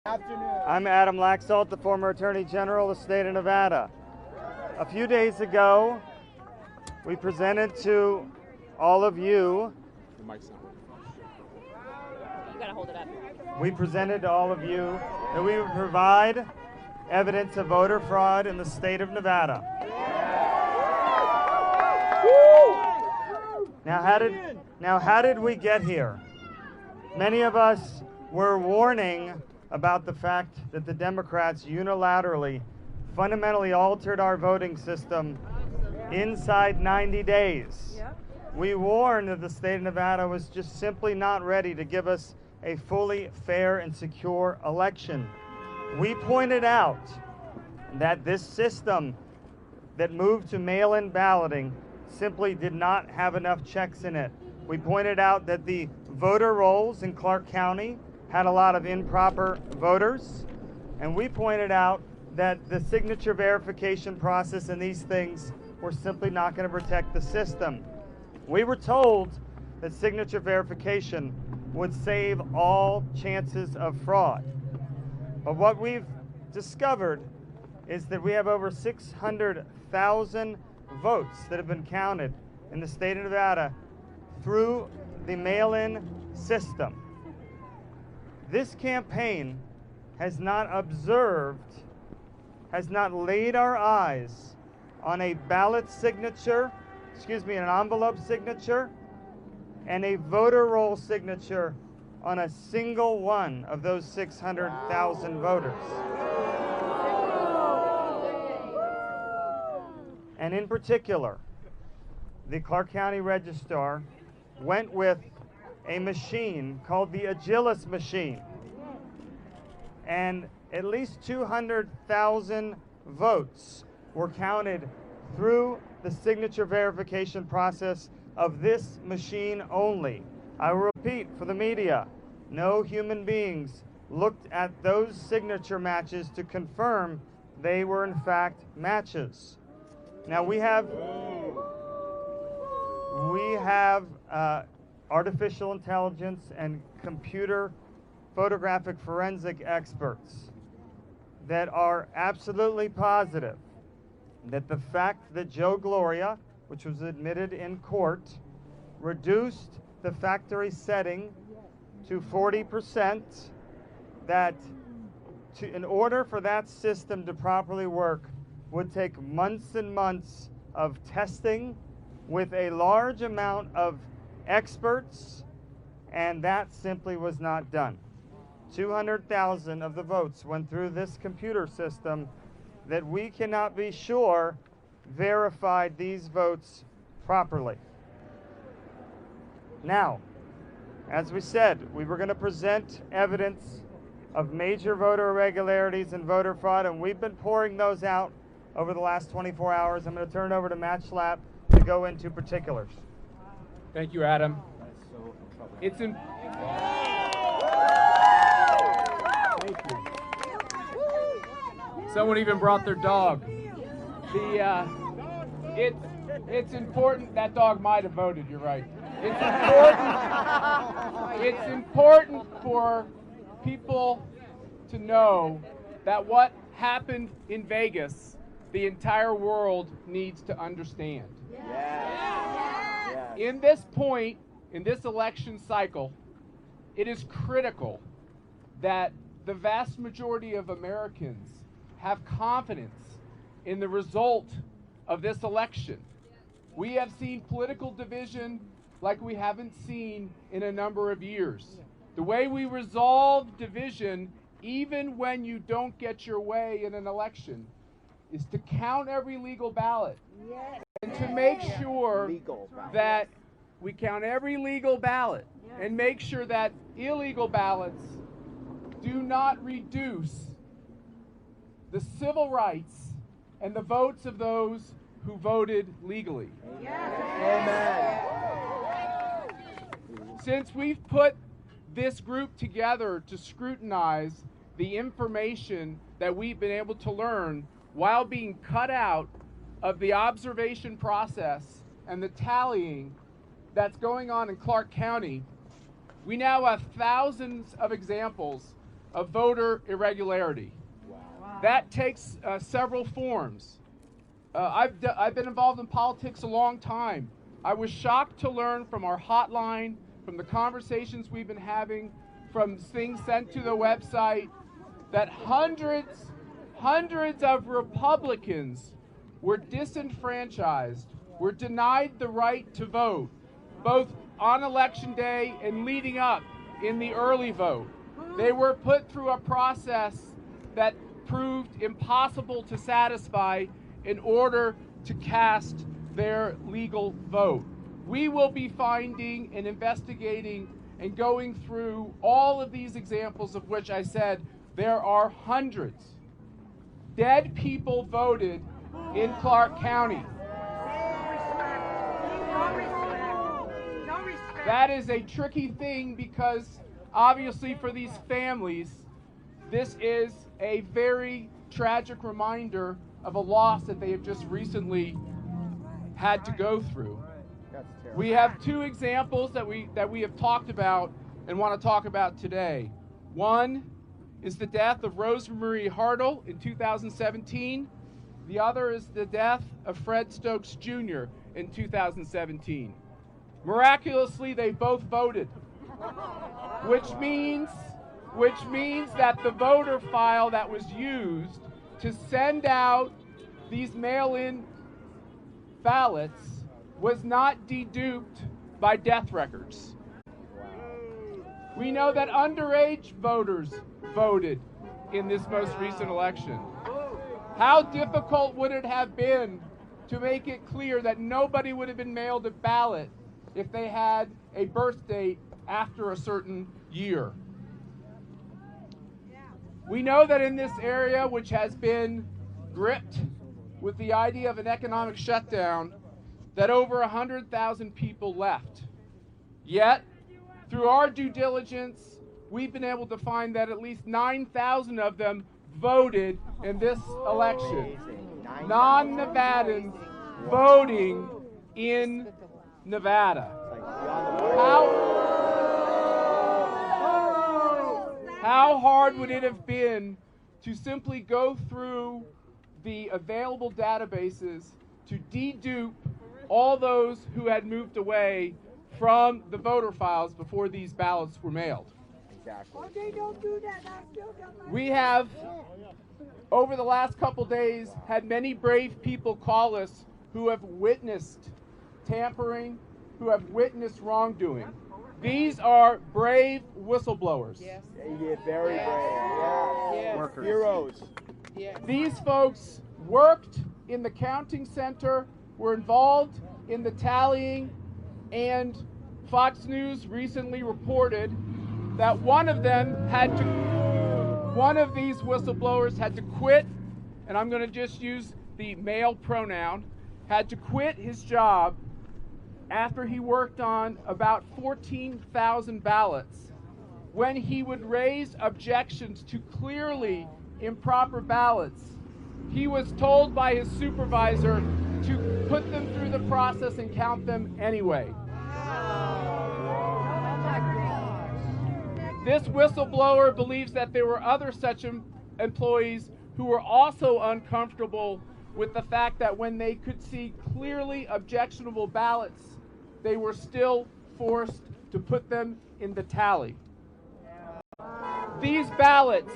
I'm Adam Laxalt, the former Attorney General of the state of Nevada. A few days ago, we presented to all of you. The mic's not working. You gotta hold it up. We presented to all of you that we would provide evidence of voter fraud in the state of Nevada. Now, how did we get here? Many of us were warning about the fact that the Democrats unilaterally, fundamentally altered our voting system inside 90 days. Yep. We warned that the state of Nevada was just simply not ready to give us a fully fair and secure election. We pointed out that this system that moved to mail-in balloting simply did not have enough checks in it. We pointed out that the voter rolls in Clark County had a lot of improper voters, and we pointed out that the signature verification process and these things were simply not going to protect the system. We were told that signature verification would save all chances of fraud. But what we've discovered is that we have over 600,000 votes that have been counted in the state of Nevada through the mail-in system. This campaign has not laid our eyes on a ballot signature, an envelope signature, and a voter roll signature on a single one of those 600,000 voters. And in particular, the Clark County Registrar went with a machine called the Agilis machine. And at least 200,000 votes were counted through the signature verification process of this machine only. I will repeat for the media, no human beings looked at those signature matches to confirm they were in fact matches. Now we have artificial intelligence and computer photographic forensic experts that are absolutely positive that the fact that Joe Gloria, which was admitted in court, reduced the factory setting to 40%, that in order for that system to properly work would take months and months of testing with a large amount of experts, and that simply was not done. 200,000 of the votes went through this computer system that we cannot be sure verified these votes properly. Now, as we said, we were going to present evidence of major voter irregularities and voter fraud, and we've been pouring those out over the last 24 hours. I'm going to turn it over to Matt Schlapp to go into particulars. Thank you, Adam. It's in. Thank you. Someone even brought their dog. It's important. That dog might have voted. You're right. It's important. It's important for people to know that what happened in Vegas, the entire world needs to understand. In this point, in this election cycle, it is critical that the vast majority of Americans have confidence in the result of this election. We have seen political division like we haven't seen in a number of years. The way we resolve division, even when you don't get your way in an election, is to count every legal ballot and to make sure that we count every legal ballot and make sure that illegal ballots do not reduce the civil rights and the votes of those who voted legally. Amen. Since we've put this group together to scrutinize the information that we've been able to learn while being cut out of the observation process and the tallying that's going on in Clark County, we now have thousands of examples of voter irregularity. That takes several forms. I've been involved in politics a long time. I was shocked to learn from our hotline, from the conversations we've been having, from things sent to the website, that hundreds of Republicans were disenfranchised, were denied the right to vote, both on election day and leading up in the early vote. They were put through a process that proved impossible to satisfy in order to cast their legal vote. We will be finding and investigating and going through all of these examples, of which I said there are hundreds. Dead people voted in Clark County. That is a tricky thing because obviously for these families, this is a very tragic reminder of a loss that they have just recently had to go through. We have two examples that we have talked about and want to talk about today. One is the death of Rosemarie Hartle in 2017. The other is the death of Fred Stokes Jr. in 2017. Miraculously, they both voted, which means that the voter file that was used to send out these mail-in ballots was not deduped by death records. We know that underage voters voted in this most recent election. How difficult would it have been to make it clear that nobody would have been mailed a ballot if they had a birth date after a certain year? We know that in this area, which has been gripped with the idea of an economic shutdown, that over 100,000 people left. Yet, through our due diligence, we've been able to find that at least 9,000 of them voted in this election. Non-Nevadans voting in Nevada. How hard would it have been to simply go through the available databases to dedupe all those who had moved away from the voter files before these ballots were mailed? Exactly. We have, over the last couple days, had many brave people call us who have witnessed tampering, who have witnessed wrongdoing. These are brave whistleblowers. Yes. Yeah, very brave. Yeah. Yes. Workers. Heroes. Yes. These folks worked in the counting center, were involved in the tallying, and Fox News recently reported that one of these whistleblowers had to quit, and I'm going to just use the male pronoun, had to quit his job after he worked on about 14,000 ballots. When he would raise objections to clearly improper ballots, he was told by his supervisor to put them through the process and count them anyway. This whistleblower believes that there were other such employees who were also uncomfortable with the fact that when they could see clearly objectionable ballots, they were still forced to put them in the tally. These ballots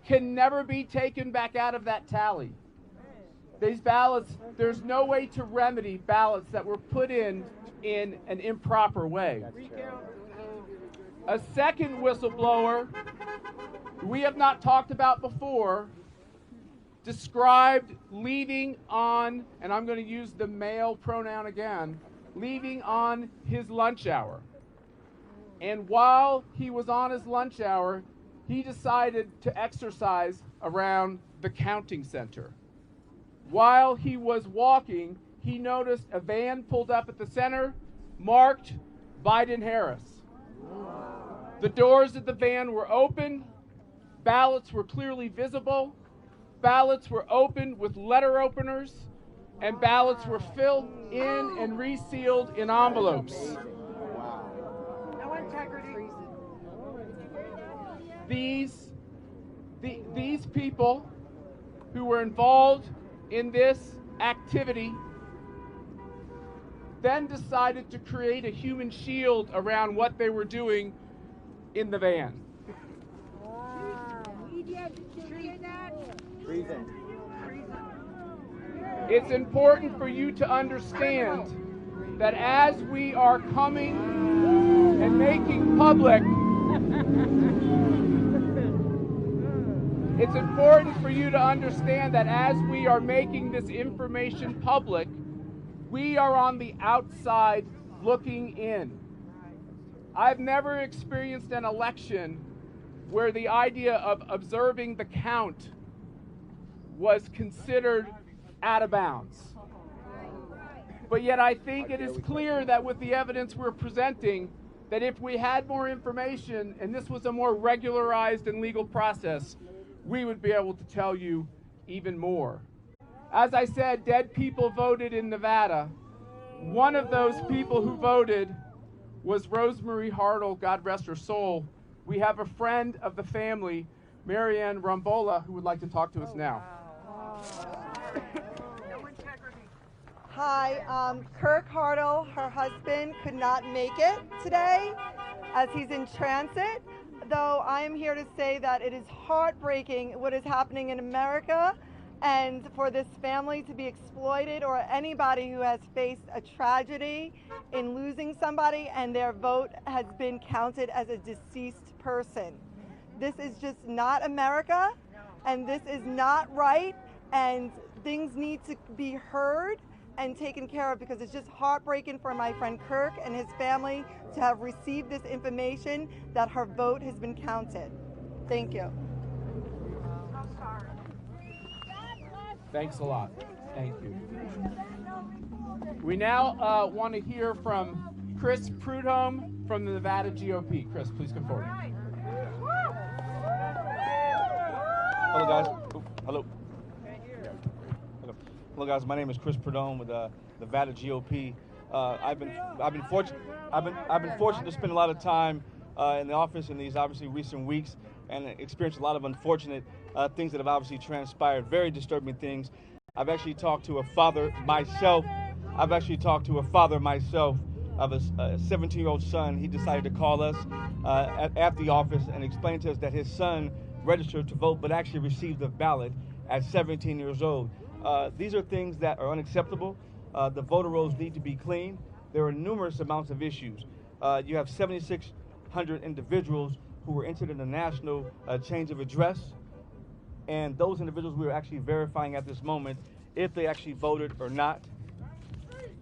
can never be taken back out of that tally. These ballots, there's no way to remedy ballots that were put in an improper way. A second whistleblower we have not talked about before described leaving on, and I'm going to use the male pronoun again, leaving on his lunch hour. And while he was on his lunch hour, he decided to exercise around the counting center. While he was walking, he noticed a van pulled up at the center marked Biden-Harris. The doors of the van were open, ballots were clearly visible, ballots were opened with letter openers, and ballots were filled in and resealed in envelopes. these people who were involved in this activity then decided to create a human shield around what they were doing in the van. Treason. It's important for you to understand that as we are coming and making public, it's important for you to understand that as we are making this information public, we are on the outside looking in. I've never experienced an election where the idea of observing the count was considered out of bounds. But yet I think it is clear that with the evidence we're presenting, that if we had more information and this was a more regularized and legal process, we would be able to tell you even more. As I said, dead people voted in Nevada. One of those people who voted was Rosemarie Hartle, God rest her soul. We have a friend of the family, Marianne Rambola, who would like to talk to us now. Hi, Kirk Hartle, her husband, could not make it today as he's in transit, though I am here to say that it is heartbreaking what is happening in America, and for this family to be exploited, or anybody who has faced a tragedy in losing somebody and their vote has been counted as a deceased person. This is just not America, and this is not right, and things need to be heard and taken care of, because it's just heartbreaking for my friend Kirk and his family to have received this information that her vote has been counted. Thank you. Thanks a lot. Thank you. We now want to hear from Chris Prudhomme from the Nevada GOP. Chris, please come forward. Hello, guys. Hello. Hello, guys. My name is Chris Prudhomme with the Nevada GOP. I've been fortunate to spend a lot of time in the office in these obviously recent weeks and experienced a lot of unfortunate things that have obviously transpired. Very disturbing things. I've actually talked to a father myself. of a 17-year-old son. He decided to call us at the office and explain to us that his son registered to vote but actually received the ballot at 17 years old. These are things that are unacceptable. The voter rolls need to be clean. There are numerous amounts of issues. You have 7,600 individuals who were entered in the national change of address, and those individuals we are actually verifying at this moment if they actually voted or not.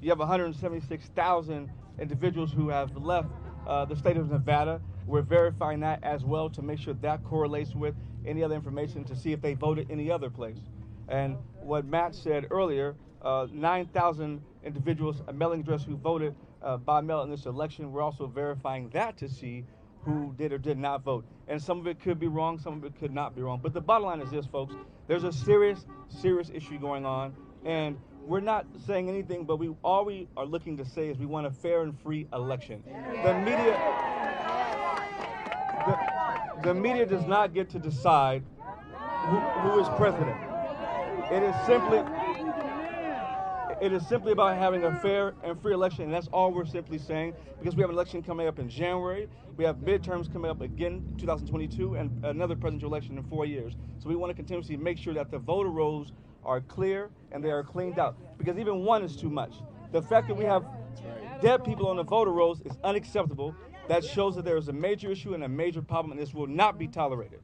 You have 176,000 individuals who have left the state of Nevada. We're verifying that as well to make sure that correlates with any other information to see if they voted any other place. And what Matt said earlier, 9,000 individuals, a mailing address, who voted by mail in this election. We're also verifying that to see who did or did not vote. And some of it could be wrong, some of it could not be wrong. But the bottom line is this, folks. There's a serious issue going on, and we're not saying anything, but all we are looking to say is we want a fair and free election. The media does not get to decide who is president. It is simply about having a fair and free election, and that's all we're simply saying, because we have an election coming up in January. We have midterms coming up again in 2022 and another presidential election in 4 years. So we want to continuously make sure that the voter rolls are clear and they are cleaned out, because even one is too much. The fact that we have dead people on the voter rolls is unacceptable. That shows that there is a major issue and a major problem, and this will not be tolerated.